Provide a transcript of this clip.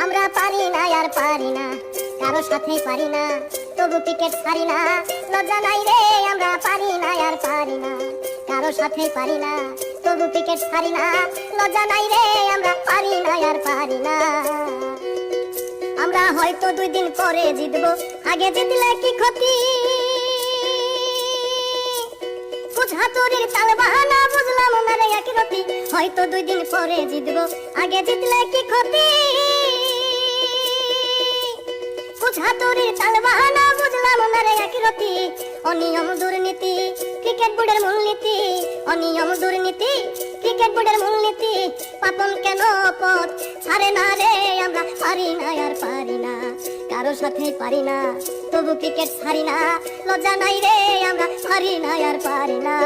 আমরা পারি না আর পারি না, কারো সাথে পারি না, তবু ক্রিকেট ছাড়ি না। লজ্জা নাই রে, আমরা পারি না আর পারি না, কারো সাথে পারি না, তবু ক্রিকেট ছাড়ি না। লজ্জা নাই রে, আমরা পারি না আর পারি না। আমরা হয়তো 2 দিন পরে জিতবো, আগে জিতলে কি ক্ষতি? কুছ হাতুড়ির তাল বাহানা, বুঝলাম না রে এক রতি। হয়তো 2 দিন পরে জিতবো, আগে জিতলে কি ক্ষতি? কুছ হাতুড়ির তাল বাহানা, বুঝলাম না রে এক রতি। অনিয়ম দুর্নীতি ক্রিকেট বোর্ডের মূলনীতি, অনিয়ম দুর্নীতি ক্রিকেট বোর্ডের মূলনীতি। পাপন কেন পথ ছাড়ে না রে, আমরা পারি না আর পারি না, কারো সাথে পারি না, তবু ক্রিকেট ছাড়ি না। লজ্জা নাই রে, আমরা পারি না আর পারি না।